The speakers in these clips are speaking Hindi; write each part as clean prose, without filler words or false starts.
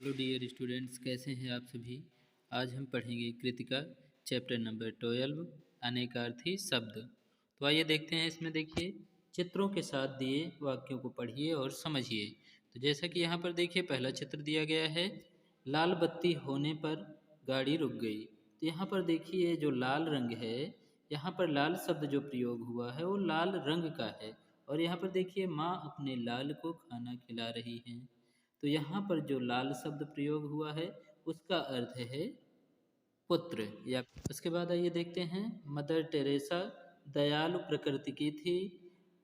हेलो डियर स्टूडेंट्स, कैसे हैं आप सभी। आज हम पढ़ेंगे कृतिका चैप्टर नंबर 12 अनेकार्थी शब्द। तो आइए देखते हैं। इसमें देखिए, चित्रों के साथ दिए वाक्यों को पढ़िए और समझिए। तो जैसा कि यहाँ पर देखिए, पहला चित्र दिया गया है, लाल बत्ती होने पर गाड़ी रुक गई। तो यहाँ पर देखिए, जो लाल रंग है, यहाँ पर लाल शब्द जो प्रयोग हुआ है वो लाल रंग का है। और यहाँ पर देखिए, माँ अपने लाल को खाना खिला रही हैं। तो यहाँ पर जो लाल शब्द प्रयोग हुआ है उसका अर्थ है पुत्र। या उसके बाद आइए देखते हैं, मदर टेरेसा दयालु प्रकृति की थी,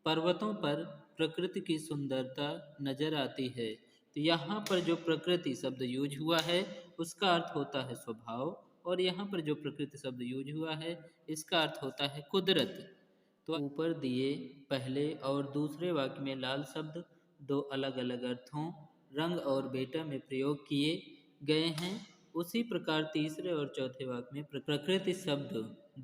पर्वतों पर प्रकृति की सुंदरता नजर आती है। तो यहाँ पर जो प्रकृति शब्द यूज हुआ है उसका अर्थ होता है स्वभाव, और यहाँ पर जो प्रकृति शब्द यूज हुआ है इसका अर्थ होता है कुदरत। तो ऊपर दिए पहले और दूसरे वाक्य में लाल शब्द दो अलग अलग अर्थों, रंग और बेटा में प्रयोग किए गए हैं। उसी प्रकार तीसरे और चौथे वाक्य में प्रकृति शब्द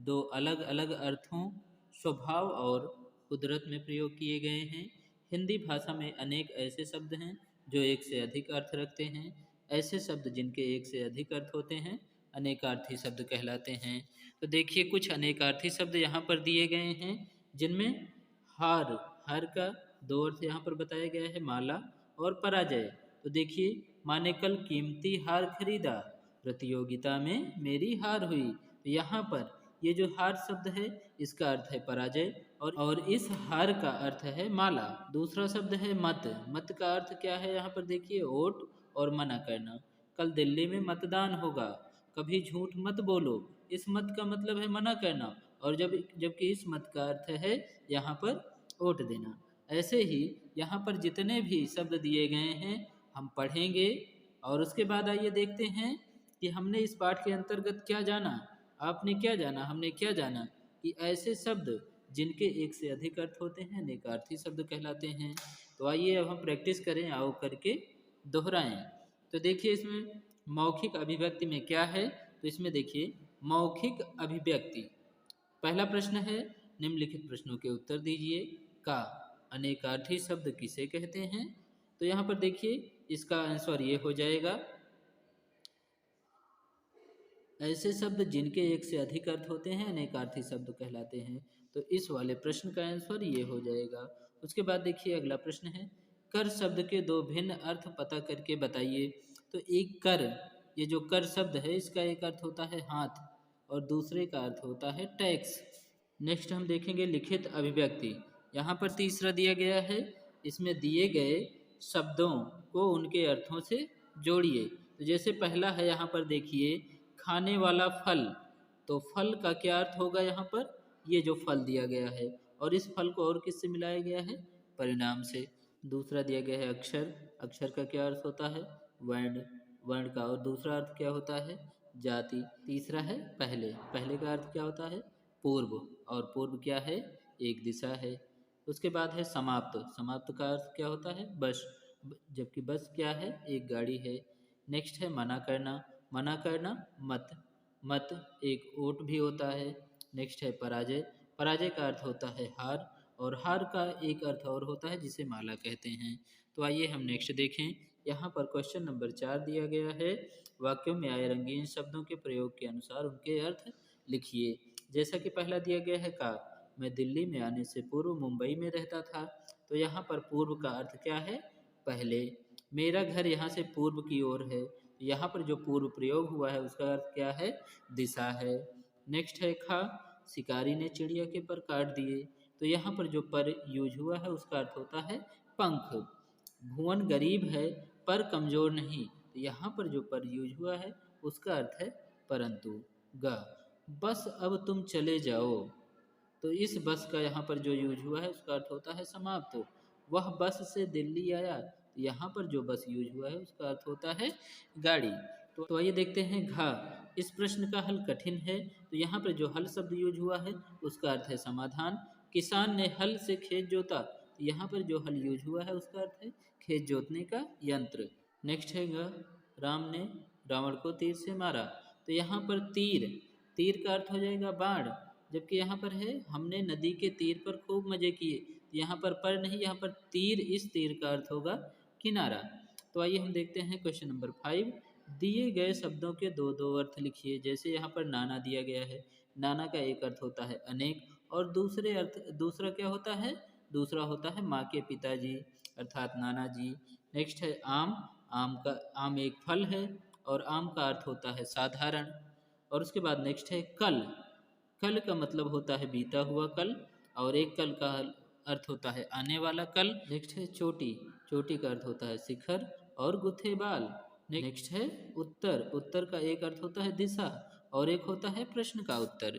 दो अलग अलग अर्थों, स्वभाव और कुदरत में प्रयोग किए गए हैं। हिंदी भाषा में अनेक ऐसे शब्द हैं जो एक से अधिक अर्थ रखते हैं। ऐसे शब्द जिनके एक से अधिक अर्थ होते हैं अनेकार्थी शब्द कहलाते हैं। तो देखिए, कुछ अनेकार्थी शब्द यहाँ पर दिए गए हैं, जिनमें हार, हार का दो अर्थ यहाँ पर बताया गया है, माला और पराजय। तो देखिए, माने कल कीमती हार खरीदा, प्रतियोगिता में मेरी हार हुई। तो यहाँ पर ये जो हार शब्द है इसका अर्थ है पराजय, और इस हार का अर्थ है माला। दूसरा शब्द है मत। मत का अर्थ क्या है, यहाँ पर देखिए, वोट और मना करना। कल दिल्ली में मतदान होगा, कभी झूठ मत बोलो। इस मत का मतलब है मना करना, और जबकि इस मत का अर्थ है यहाँ पर वोट देना। ऐसे ही यहाँ पर जितने भी शब्द दिए गए हैं हम पढ़ेंगे, और उसके बाद आइए देखते हैं कि हमने इस पाठ के अंतर्गत क्या जाना। आपने क्या जाना, हमने क्या जाना कि ऐसे शब्द जिनके एक से अधिक अर्थ होते हैं अनेकार्थी शब्द कहलाते हैं। तो आइए अब हम प्रैक्टिस करें, आओ करके दोहराएं। तो देखिए, इसमें मौखिक अभिव्यक्ति में क्या है। तो इसमें देखिए, मौखिक अभिव्यक्ति, पहला प्रश्न है, निम्नलिखित प्रश्नों के उत्तर दीजिए। का अनेकार्थी शब्द किसे कहते हैं। तो यहाँ पर देखिए, इसका आंसर ये हो जाएगा, ऐसे शब्द जिनके एक से अधिक अर्थ होते हैं अनेकार्थी शब्द कहलाते हैं। तो इस वाले प्रश्न का आंसर ये हो जाएगा। उसके बाद देखिए, अगला प्रश्न है, कर शब्द के दो भिन्न अर्थ पता करके बताइए। तो एक कर, ये जो कर शब्द है इसका एक अर्थ होता है हाथ, और दूसरे का अर्थ होता है टैक्स। नेक्स्ट हम देखेंगे लिखित अभिव्यक्ति। यहाँ पर तीसरा दिया गया है, इसमें दिए गए शब्दों को उनके अर्थों से जोड़िए। तो जैसे पहला है, यहाँ पर देखिए, खाने वाला फल। तो फल का क्या अर्थ होगा यहाँ पर, ये जो फल दिया गया है, और इस फल को और किससे मिलाया गया है, परिणाम से। दूसरा दिया गया है अक्षर। अक्षर का क्या अर्थ होता है, वर्ण। वर्ण का और दूसरा अर्थ क्या होता है, जाति। तीसरा है पहले। पहले का अर्थ क्या होता है, पूर्व, और पूर्व क्या है, एक दिशा है। उसके बाद है समाप्त। समाप्त का अर्थ क्या होता है, बस, जबकि बस क्या है, एक गाड़ी है। नेक्स्ट है मना करना। मना करना मत। मत एक ओट भी होता है। नेक्स्ट है पराजय। पराजय का अर्थ होता है हार, और हार का एक अर्थ और होता है जिसे माला कहते हैं। तो आइए हम नेक्स्ट देखें। यहाँ पर क्वेश्चन नंबर 4 दिया गया है, वाक्यों में आए रंगीन शब्दों के प्रयोग के अनुसार उनके अर्थ लिखिए। जैसा कि पहला दिया गया है, का मैं दिल्ली में आने से पूर्व मुंबई में रहता था। तो यहाँ पर पूर्व का अर्थ क्या है, पहले। मेरा घर यहाँ से पूर्व की ओर है। यहाँ पर जो पूर्व प्रयोग हुआ है उसका अर्थ क्या है, दिशा है। नेक्स्ट है खा, शिकारी ने चिड़िया के पर काट दिए। तो यहाँ पर जो पर यूज हुआ है उसका अर्थ होता है पंख। भुवन गरीब है पर कमजोर नहीं। तो यहाँ पर जो पर यूज हुआ है उसका अर्थ है परंतु। ग, बस अब तुम चले जाओ। तो इस बस का यहाँ पर जो यूज हुआ है उसका अर्थ होता है समाप्त। वह बस से दिल्ली आया। तो यहाँ पर जो बस यूज हुआ है उसका अर्थ होता है गाड़ी। तो आइए देखते हैं घा। इस प्रश्न का हल कठिन है। तो यहाँ पर जो हल शब्द यूज हुआ है उसका अर्थ है समाधान। किसान ने हल से खेत जोता। तो यहाँ पर जो हल यूज हुआ है उसका अर्थ है खेत जोतने का यंत्र। नेक्स्ट है ग, राम ने रावण को तीर से मारा। तो यहाँ पर तीर, तीर का अर्थ हो जाएगा बाण, जबकि यहाँ पर है हमने नदी के तीर पर खूब मजे किए। तो यहाँ पर नहीं, यहाँ पर तीर, इस तीर का अर्थ होगा किनारा। तो आइए हम देखते हैं क्वेश्चन नंबर 5। दिए गए शब्दों के दो दो अर्थ लिखिए। जैसे यहाँ पर नाना दिया गया है, नाना का एक अर्थ होता है अनेक, और दूसरा क्या होता है, दूसरा होता है माँ के पिताजी अर्थात नाना जी। नेक्स्ट है आम, आम एक फल है और आम का अर्थ होता है साधारण। और उसके बाद नेक्स्ट है कल, कल का मतलब होता है बीता हुआ कल, और एक कल का अर्थ होता है आने वाला कल। नेक्स्ट है चोटी, चोटी का अर्थ होता है शिखर और गुथे बाल। नेक्स्ट है उत्तर, उत्तर का एक अर्थ होता है दिशा और एक होता है प्रश्न का उत्तर।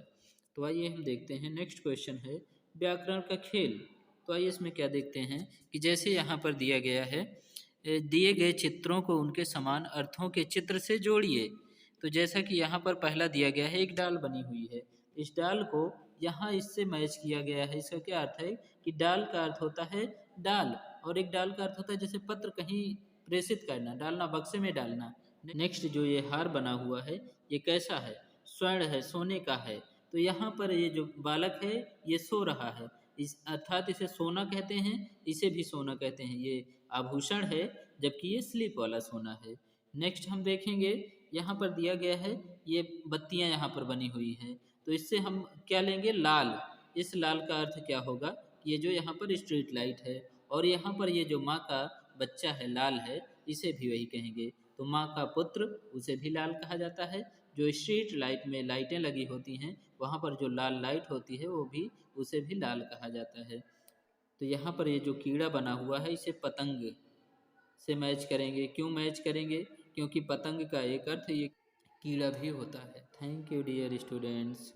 तो आइए हम देखते हैं नेक्स्ट क्वेश्चन है व्याकरण का खेल। तो आइए इसमें क्या देखते हैं कि जैसे यहाँ पर दिया गया है, दिए गए चित्रों को उनके समान अर्थों के चित्र से जोड़िए। तो जैसा कि यहाँ पर पहला दिया गया है, एक डाल बनी हुई है, इस डाल को यहाँ इससे मैच किया गया है। इसका क्या अर्थ है कि डाल का अर्थ होता है डाल, और एक डाल का अर्थ होता है जैसे पत्र कहीं प्रेषित करना, डालना, बक्से में डालना। नेक्स्ट जो ये हार बना हुआ है ये कैसा है, स्वर्ण है, सोने का है। तो यहाँ पर ये जो बालक है ये सो रहा है, इस अर्थात इसे सोना कहते हैं, इसे भी सोना कहते हैं। ये आभूषण है जबकि ये स्लीप वाला सोना है। नेक्स्ट हम देखेंगे यहाँ पर दिया गया है ये बत्तियां यहाँ पर बनी हुई हैं, तो इससे हम क्या लेंगे, लाल। इस लाल का अर्थ क्या होगा कि ये जो यहाँ पर स्ट्रीट लाइट है, और यहाँ पर ये जो माँ का बच्चा है लाल है, इसे भी वही कहेंगे। तो माँ का पुत्र उसे भी लाल कहा जाता है। जो स्ट्रीट लाइट में लाइटें लगी होती हैं वहाँ पर जो लाल लाइट होती है वो भी, उसे भी लाल कहा जाता है। तो यहाँ पर ये जो कीड़ा बना हुआ है इसे पतंग से मैच करेंगे। क्यों मैच करेंगे, क्योंकि पतंग का एक अर्थ ये कीड़ा भी होता है। Thank you dear students.